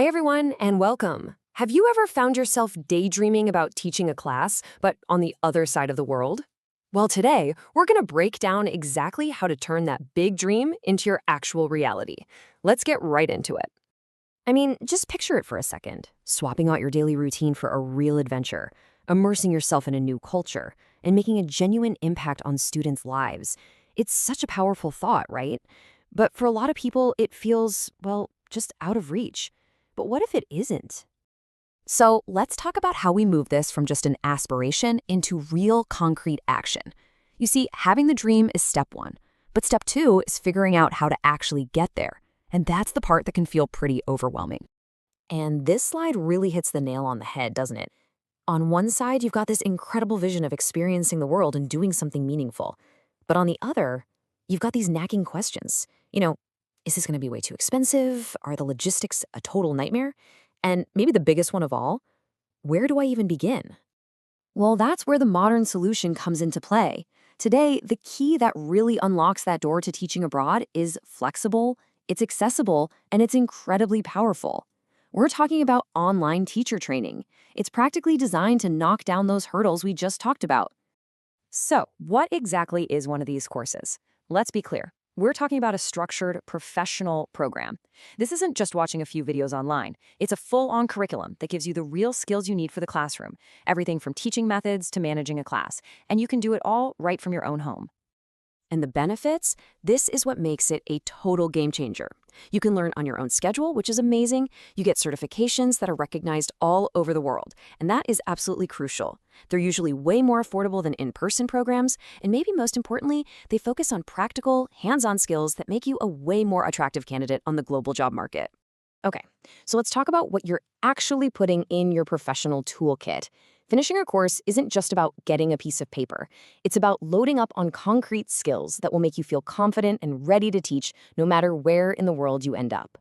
Hi, everyone, and welcome. Have you ever found yourself daydreaming about teaching a class, but on the other side of the world? Well, today, we're going to break down exactly how to turn that big dream into your actual reality. Let's get right into it. I mean, just picture it for a second. Swapping out your daily routine for a real adventure, immersing yourself in a new culture, and making a genuine impact on students' lives. It's such a powerful thought, right? But for a lot of people, it feels, well, just out of reach. But what if it isn't? So let's talk about how we move this from just an aspiration into real concrete action. You see, having the dream is step one, but step two is figuring out how to actually get there. And that's the part that can feel pretty overwhelming. And this slide really hits the nail on the head, doesn't it? On one side, you've got this incredible vision of experiencing the world and doing something meaningful. But on the other, you've got these nagging questions. Is this going to be way too expensive? Are the logistics a total nightmare? And maybe the biggest one of all, where do I even begin? Well, that's where the modern solution comes into play. Today, the key that really unlocks that door to teaching abroad is flexible, it's accessible, and it's incredibly powerful. We're talking about online teacher training. It's practically designed to knock down those hurdles we just talked about. So, what exactly is one of these courses? Let's be clear. We're talking about a structured, professional program. This isn't just watching a few videos online. It's a full-on curriculum that gives you the real skills you need for the classroom, everything from teaching methods to managing a class, and you can do it all right from your own home. And the benefits? This is what makes it a total game changer. You can learn on your own schedule, which is amazing. You get certifications that are recognized all over the world, and that is absolutely crucial. They're usually way more affordable than in-person programs, and maybe most importantly, they focus on practical, hands-on skills that make you a way more attractive candidate on the global job market. Okay, so let's talk about what you're actually putting in your professional toolkit. Finishing a course isn't just about getting a piece of paper. It's about loading up on concrete skills that will make you feel confident and ready to teach no matter where in the world you end up.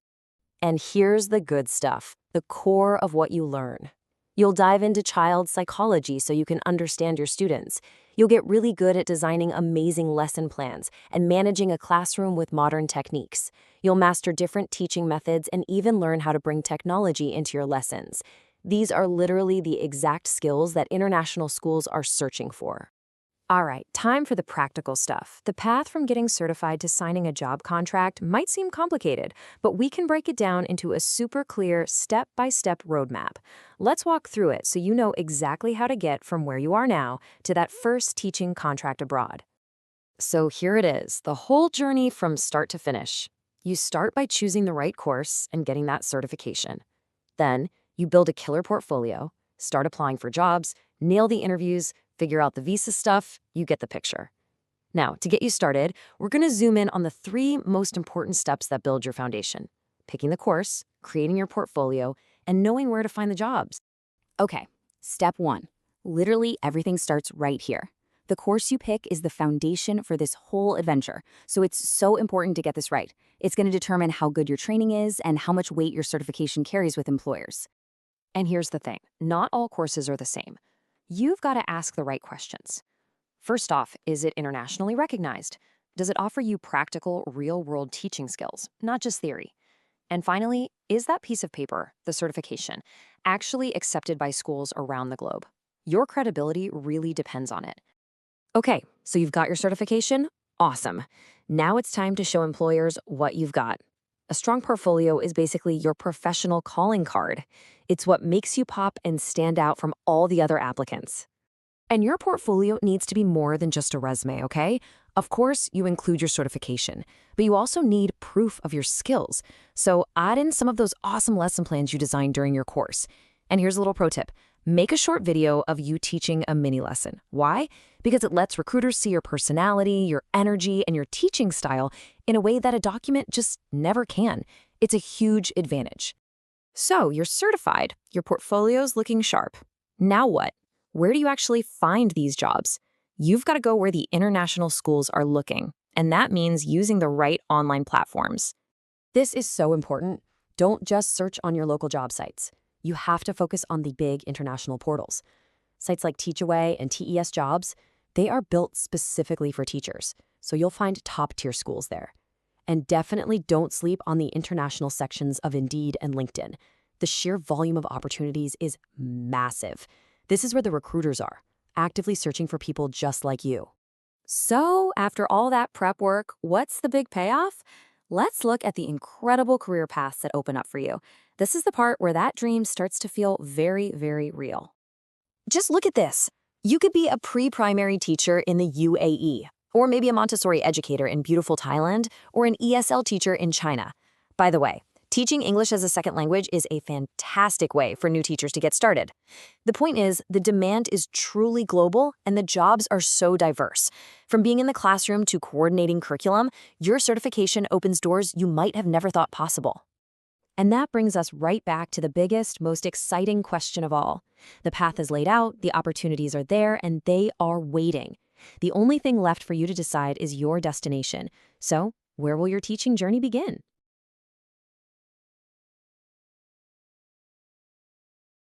And here's the good stuff, the core of what you learn. You'll dive into child psychology so you can understand your students. You'll get really good at designing amazing lesson plans and managing a classroom with modern techniques. You'll master different teaching methods and even learn how to bring technology into your lessons. These are literally the exact skills that international schools are searching for. All right, time for the practical stuff. The path from getting certified to signing a job contract might seem complicated, but we can break it down into a super clear step-by-step roadmap. Let's walk through it so you know exactly how to get from where you are now to that first teaching contract abroad. So here it is, the whole journey from start to finish. You start by choosing the right course and getting that certification. Then, you build a killer portfolio, start applying for jobs, nail the interviews, figure out the visa stuff, you get the picture. Now, to get you started, we're going to zoom in on the three most important steps that build your foundation: picking the course, creating your portfolio, and knowing where to find the jobs. Okay, step one. Literally everything starts right here. The course you pick is the foundation for this whole adventure, so it's so important to get this right. It's going to determine how good your training is and how much weight your certification carries with employers. And here's the thing, not all courses are the same. You've got to ask the right questions. First off, is it internationally recognized? Does it offer you practical, real-world teaching skills, not just theory? And finally, is that piece of paper, the certification, actually accepted by schools around the globe? Your credibility really depends on it. Okay, so you've got your certification? Awesome. Now it's time to show employers what you've got. A strong portfolio is basically your professional calling card. It's what makes you pop and stand out from all the other applicants. And your portfolio needs to be more than just a resume, okay? Of course, you include your certification, but you also need proof of your skills. So add in some of those awesome lesson plans you designed during your course. And here's a little pro tip. Make a short video of you teaching a mini lesson. Why? Because it lets recruiters see your personality, your energy, and your teaching style in a way that a document just never can. It's a huge advantage. So you're certified, your portfolio's looking sharp. Now what? Where do you actually find these jobs? You've got to go where the international schools are looking, and that means using the right online platforms. This is so important. Don't just search on your local job sites. You have to focus on the big international portals. Sites like Teachaway and TES Jobs, they are built specifically for teachers, so you'll find top-tier schools there. And definitely don't sleep on the international sections of Indeed and LinkedIn. the sheer volume of opportunities is massive. This is where the recruiters are, actively searching for people just like you. So, after all that prep work, what's the big payoff? Let's look at the incredible career paths that open up for you. This is the part where that dream starts to feel very, very real. Just look at this. You could be a pre-primary teacher in the UAE, or maybe a Montessori educator in beautiful Thailand, or an ESL teacher in China. By the way, teaching English as a second language is a fantastic way for new teachers to get started. The point is, the demand is truly global and the jobs are so diverse. From being in the classroom to coordinating curriculum, your certification opens doors you might have never thought possible. And that brings us right back to the biggest, most exciting question of all. The path is laid out, the opportunities are there, and they are waiting. The only thing left for you to decide is your destination. So, where will your teaching journey begin?